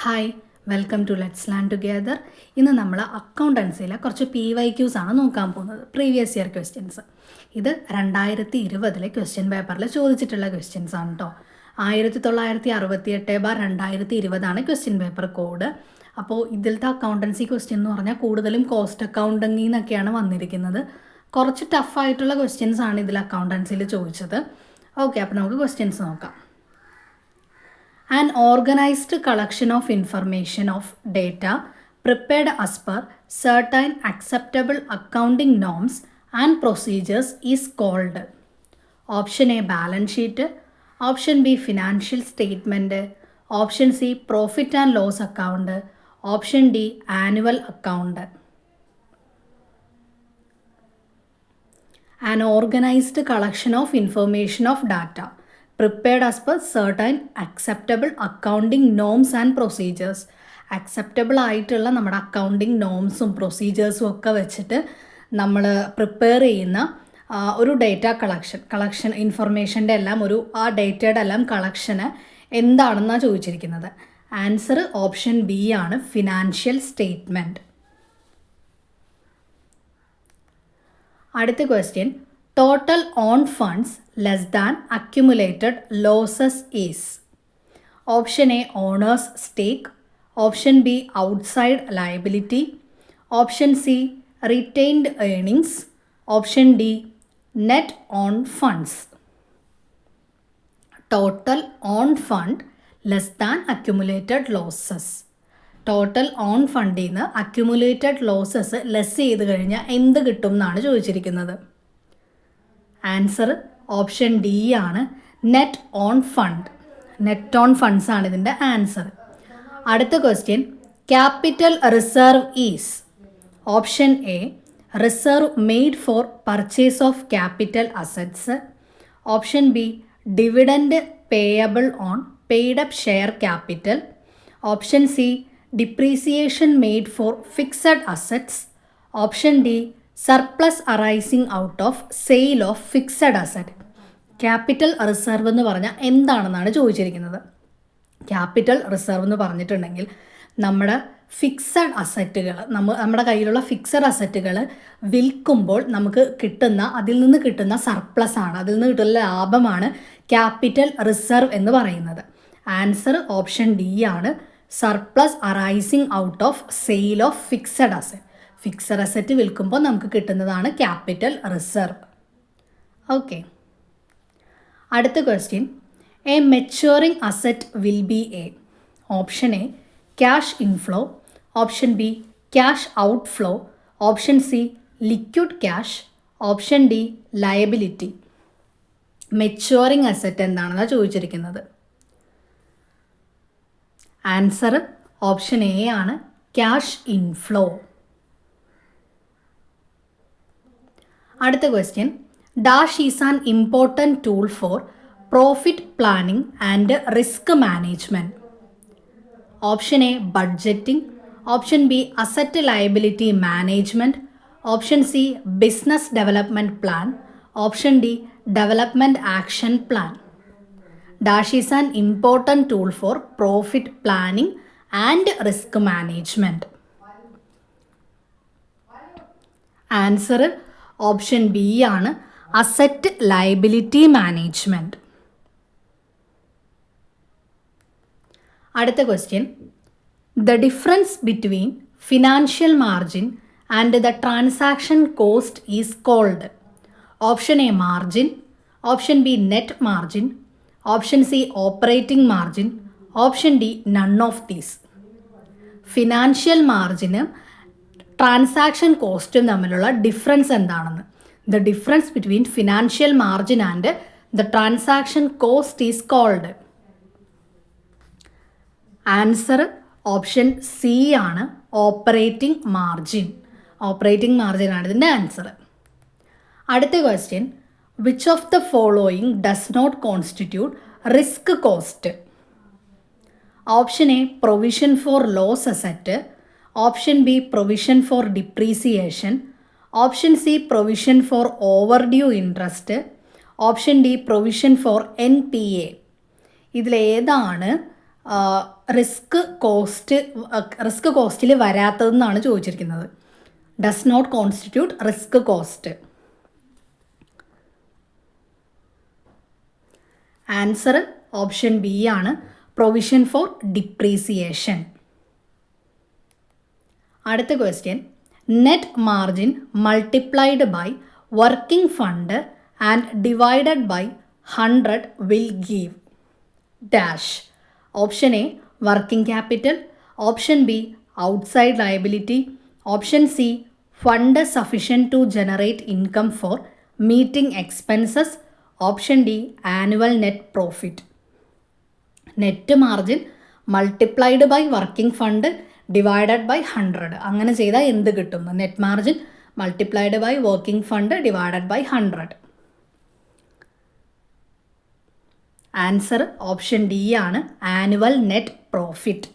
Hi, welcome to let's learn together. ഇന്ന് നമ്മൾ അക്കൗണ്ടൻസിയിലെ കുറച്ച് PYQs ആണ് നോക്കാൻ പോകുന്നത്, പ്രീവിയസ് ഇയർ ക്വസ്റ്റ്യൻസ്. ഇത് 2020 ക്വസ്റ്റ്യൻ പേപ്പറിൽ ചോദിച്ചിട്ടുള്ള ക്വസ്റ്റ്യൻസ് ആണ് കേട്ടോ. 1968/2020 ക്വസ്റ്റ്യൻ പേപ്പർ കോഡ്. അപ്പോൾ ഇതിലത്തെ അക്കൗണ്ടൻസി ക്വസ്റ്റ്യൻ എന്ന് പറഞ്ഞാൽ കൂടുതലും കോസ്റ്റ് അക്കൗണ്ടിങ്ങിൽ നിന്നൊക്കെയാണ് വന്നിരിക്കുന്നത്. കുറച്ച് ടഫായിട്ടുള്ള ക്വസ്റ്റ്യൻസ് ആണ് ഇതിൽ അക്കൗണ്ടൻസിയിൽ ചോദിച്ചത്. ഓക്കെ, അപ്പോൾ നമുക്ക് ക്വസ്റ്റ്യൻസ് നോക്കാം. An organized collection of information of data prepared as per certain acceptable accounting norms and procedures is called option A balance sheet, option B financial statement, option C profit and loss account, option D annual account. An organized collection of information of data prepared as per certain acceptable accounting norms and procedures. Acceptable ആയിട്ടുള്ള നമ്മുടെ accounting നോംസും പ്രൊസീജിയേഴ്സും ഒക്കെ വെച്ചിട്ട് നമ്മൾ prepare ചെയ്യുന്ന ഒരു data collection ഇൻഫർമേഷൻ്റെ എല്ലാം ആ ഡേറ്റയുടെ എല്ലാം കളക്ഷന് എന്താണെന്നാണ് ചോദിച്ചിരിക്കുന്നത്. ആൻസർ ഓപ്ഷൻ ബി ആണ്, ഫിനാൻഷ്യൽ സ്റ്റേറ്റ്മെൻറ്റ്. അടുത്ത question, total on funds less than accumulated losses is option A owner's stake, option B outside liability, option C retained earnings, option D net on funds. Total on fund less than accumulated losses. Total on ഫണ്ടിൽ നിന്ന് accumulated losses less ചെയ്ത് കഴിഞ്ഞാൽ എന്ത് കിട്ടും എന്നാണ് ചോദിച്ചിരിക്കുന്നത്. Answer option D ആണ്, net on fund. Net on funds ആണ് ഇതിൻ്റെ ആൻസർ. അടുത്ത question, capital reserve is option A reserve made for purchase of capital assets, option B dividend payable on paid up share capital, option C depreciation made for fixed assets, option D surplus arising out of sale of fixed asset. Capital reserve എന്ന് പറഞ്ഞാൽ എന്താണെന്നാണ് ചോദിച്ചിരിക്കുന്നത്. Capital reserve എന്ന് പറഞ്ഞിട്ടുണ്ടെങ്കിൽ നമ്മുടെ fixed അസറ്റുകൾ, നമ്മുടെ കയ്യിലുള്ള fixed അസറ്റുകൾ വിൽക്കുമ്പോൾ നമുക്ക് അതിൽ നിന്ന് കിട്ടുന്ന സർപ്ലസ് ആണ്, അതിൽ നിന്ന് കിട്ടുന്ന ലാഭമാണ് ക്യാപിറ്റൽ റിസർവ് എന്ന് പറയുന്നത്. ആൻസർ ഓപ്ഷൻ ഡി ആണ്, surplus arising out of sale of fixed asset. Fixed asset വിൽക്കുമ്പോൾ നമുക്ക് കിട്ടുന്നതാണ് ക്യാപിറ്റൽ റിസർവ്. ഓക്കെ, അടുത്ത question, a maturing asset will be a option A cash inflow, option B cash outflow, option C liquid cash, option D liability. Maturing asset എന്താണെന്നാണ് ചോദിച്ചിരിക്കുന്നത്. Answer option A ആണ്, cash inflow. അടുത്ത question, dash is an important tool for profit planning and risk management. Option A budgeting, option B asset liability management, option C business development plan, option D development action plan. Dash is an important tool for profit planning and risk management. Answer option B ആണ്, asset liability management. അടുത്ത question, the difference between financial margin and the transaction cost is called. Option A margin, option B net margin, option C operating margin, option D none of these. Financial മാർജിനും transaction കോസ്റ്റും തമ്മിലുള്ള difference എന്താണെന്ന്. The difference between financial margin and the transaction cost is called. Answer option C ആണ്, operating margin. Operating margin ആണ് ഇതിൻ്റെ answer. അടുത്ത question, which of the following does not constitute risk cost. Option A provision for loss asset, option B provision for depreciation, option C provision for over due interest, option D provision for NPA. ഇതിലേതാണ് risk കോസ്റ്റിൽ വരാത്തതെന്നാണ് ചോദിച്ചിരിക്കുന്നത്. Does not constitute risk cost. Answer option B ആണ്, provision for depreciation. അടുത്ത question, net margin multiplied by working fund and divided by 100 will give dash. Option A working capital, option B outside liability, option C fund sufficient to generate income for meeting expenses, option D annual net profit. Net margin multiplied by working fund divided by 100. അങ്ങനെ ചെയ്താൽ എന്ത് കിട്ടും? Net margin multiplied by working fund divided by 100. Answer option D ആണ്, annual net profit.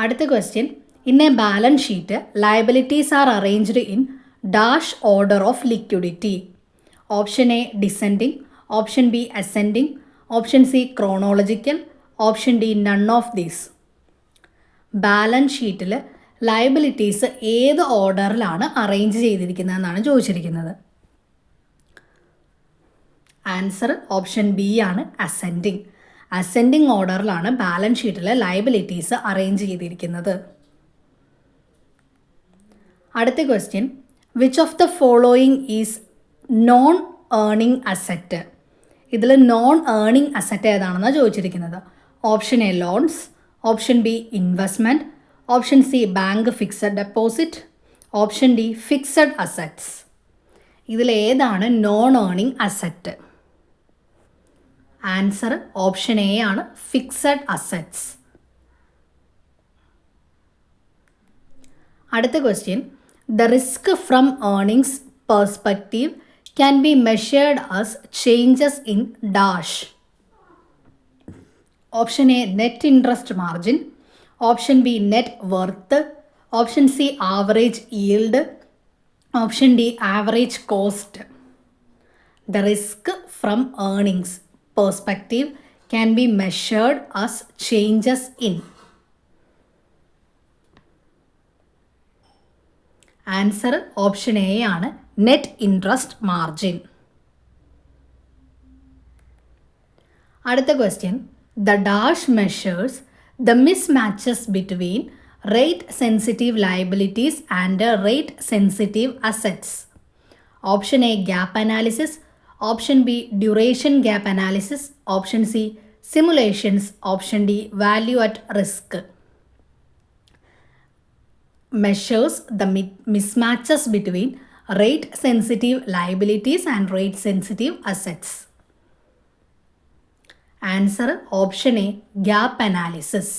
അടുത്ത question, in a balance sheet liabilities are arranged in dash order of liquidity. Option A descending, option B ascending, option C chronological, option D none of these. Balance ഷീറ്റിൽ liabilities ഏത് ഓർഡറിലാണ് arrange ചെയ്തിരിക്കുന്നതെന്നാണ് ചോദിച്ചിരിക്കുന്നത്. Answer option B ആണ്, ascending. Ascending ഓർഡറിലാണ് balance ഷീറ്റിൽ liabilities arrange ചെയ്തിരിക്കുന്നത്. അടുത്ത question, which of the following is non earning asset. ഇതിൽ നോൺ ഏർണിംഗ് അസറ്റ് ഏതാണെന്നാണ് ചോദിച്ചിരിക്കുന്നത്. Option A loans, option B investment, option C bank fixed deposit, option D fixed assets. ഇതിലേതാണ് non earning asset? Answer option A ആണ്, fixed assets. അടുത്ത question, the risk from earnings perspective can be measured as changes in dash. Option A net interest margin, option B net worth, option C average yield, option D average cost. The risk from earnings perspective can be measured as changes in. Answer option A ആണ്, net interest margin. അടുത്ത question, the dash measures the mismatches between rate sensitive liabilities and rate sensitive assets. Option A gap analysis, option B duration gap analysis, option C simulations, option D value at risk. Measures the mismatches between rate sensitive liabilities and rate sensitive assets. Answer option A gap analysis.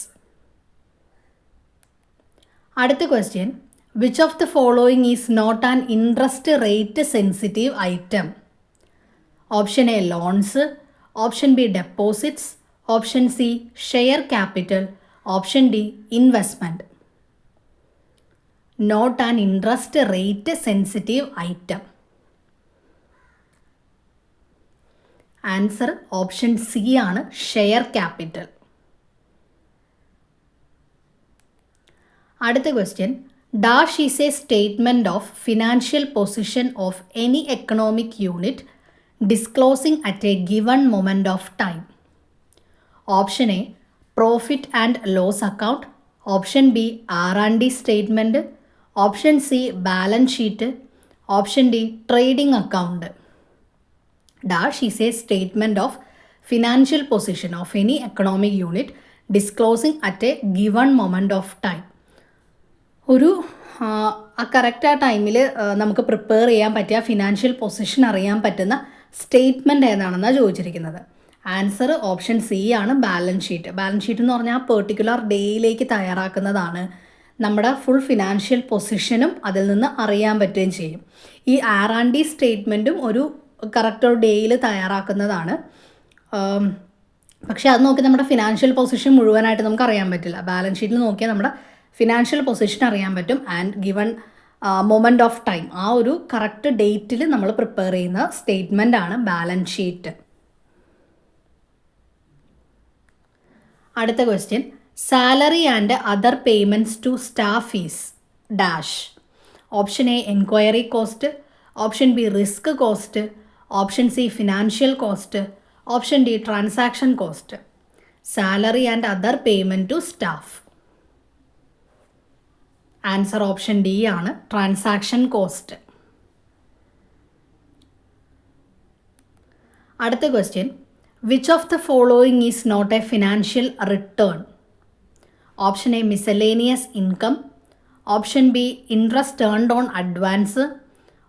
അടുത്ത question, which of the following is not an interest rate sensitive item. Option A loans, option B deposits, option C share capital, option D investment. Not an interest rate sensitive item. Answer option C ആണ്, share capital. അടുത്ത question, dash is A statement of financial position of any economic unit disclosing at a given moment of time. Option A profit and loss account, option B R&D statement, option C balance sheet, option D trading account. Dash is a statement of financial position of any economic unit disclosing at a given moment of time. ഒരു correct ആ ടൈമിൽ നമുക്ക് prepare ചെയ്യാൻ പറ്റിയ financial position അറിയാൻ പറ്റുന്ന statement ഏതാണെന്നാണ് ചോദിച്ചിരിക്കുന്നത്. Answer option C ആണ്, ബാലൻസ് ഷീറ്റ്. ബാലൻസ് ഷീറ്റ് എന്ന് പറഞ്ഞാൽ ആ പെർട്ടിക്കുലർ ഡേയിലേക്ക് തയ്യാറാക്കുന്നതാണ്. നമ്മുടെ ഫുൾ ഫിനാൻഷ്യൽ പൊസിഷനും അതിൽ നിന്ന് അറിയാൻ പറ്റുകയും ചെയ്യും. ഈ R&D സ്റ്റേറ്റ്മെൻറ്റും ഒരു കറക്റ്റ് ഒരു ഡേയിൽ തയ്യാറാക്കുന്നതാണ്. പക്ഷേ അത് നോക്കി നമ്മുടെ ഫിനാൻഷ്യൽ പൊസിഷൻ മുഴുവനായിട്ട് നമുക്ക് അറിയാൻ പറ്റില്ല. ബാലൻസ് ഷീറ്റിൽ നോക്കിയാൽ നമ്മുടെ ഫിനാൻഷ്യൽ പൊസിഷൻ അറിയാൻ പറ്റും and given moment of time, ആ ഒരു കറക്റ്റ് ഡേറ്റിൽ നമ്മൾ പ്രിപ്പയർ ചെയ്യുന്ന സ്റ്റേറ്റ്മെൻ്റ് ആണ് ബാലൻസ് ഷീറ്റ്. അടുത്ത question, salary and other payments to staff is dash. Option A enquiry cost, option B risk cost, option C financial cost, option D transaction cost. Salary and other payment to staff. Answer option D ആണ്, transaction cost. അടുത്ത question, which of the following is not a financial return? Option A miscellaneous income, option B interest earned on advance,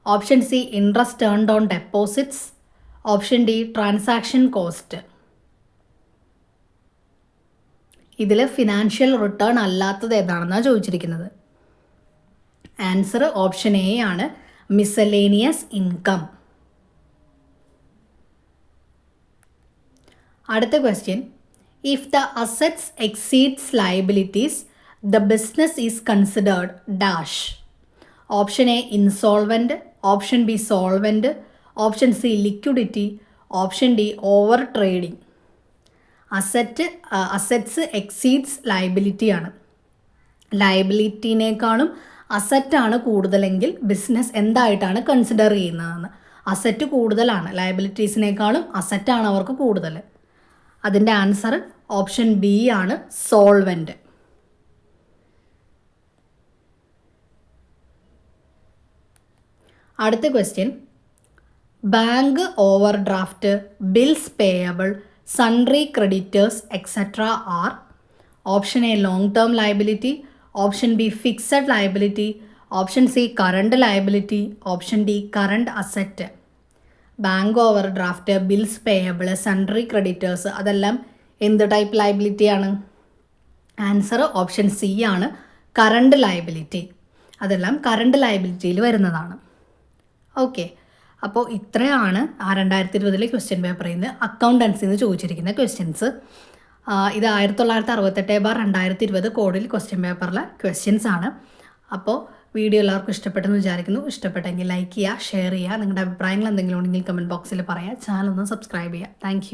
option C interest earned on deposits, option D transaction cost. ഇതിൽ financial return അല്ലാത്തത് ഏതാണെന്നാണ് ചോദിച്ചിരിക്കുന്നത്. Answer option A ആണ്, miscellaneous income. അടുത്ത question, if the assets exceeds liabilities the business is considered dash. Option A insolvent, option B solvent, option C liquidity, option D over trading. Assets exceeds ലയബിലിറ്റിയാണ്. ലയബിലിറ്റിനേക്കാളും അസറ്റാണ് കൂടുതലെങ്കിൽ business എന്തായിട്ടാണ് consider ചെയ്യുന്നതെന്ന്. Asset കൂടുതലാണ്, ലയബിലിറ്റീസിനേക്കാളും അസറ്റാണ് അവർക്ക് കൂടുതൽ. അതിൻ്റെ ആൻസർ ഓപ്ഷൻ ബി ആണ്, സോൾവെൻറ്റ്. അടുത്ത question, bank over draft, bills payable, sundry creditors etcetera are. Option A long term liability, option B fixed liability, option C current liability, option D current asset. Bank over draft, bills payable, sundry creditors അതെല്ലാം എന്ത് type ലയബിലിറ്റിയാണ്? Answer option C ആണ്, current liability. അതെല്ലാം current ലയബിലിറ്റിയിൽ വരുന്നതാണ്. Okay, അപ്പോൾ ഇത്രയാണ് 2020 question പേപ്പറിൽ നിന്ന് അക്കൗണ്ടൻസിൽ നിന്ന് ചോദിച്ചിരിക്കുന്ന ക്വസ്റ്റ്യൻസ്. ഇത് 1968/2020 കോഡിൽ ക്വസ്റ്റ്യൻ പേപ്പറിലെ ക്വസ്റ്റ്യൻസ് ആണ്. അപ്പോൾ വീഡിയോ എല്ലാവർക്കും ഇഷ്ടപ്പെട്ടെന്ന് വിചാരിക്കുന്നു. ഇഷ്ടപ്പെട്ടെങ്കിൽ ലൈക്ക് ചെയ്യുക, ഷെയർ ചെയ്യുക. നിങ്ങളുടെ അഭിപ്രായങ്ങൾ എന്തെങ്കിലും ഉണ്ടെങ്കിൽ കമൻറ്റ് ബോക്സിൽ പറയുക. ചാനൽ ഒന്ന് സബ്സ്ക്രൈബ് ചെയ്യുക. താങ്ക്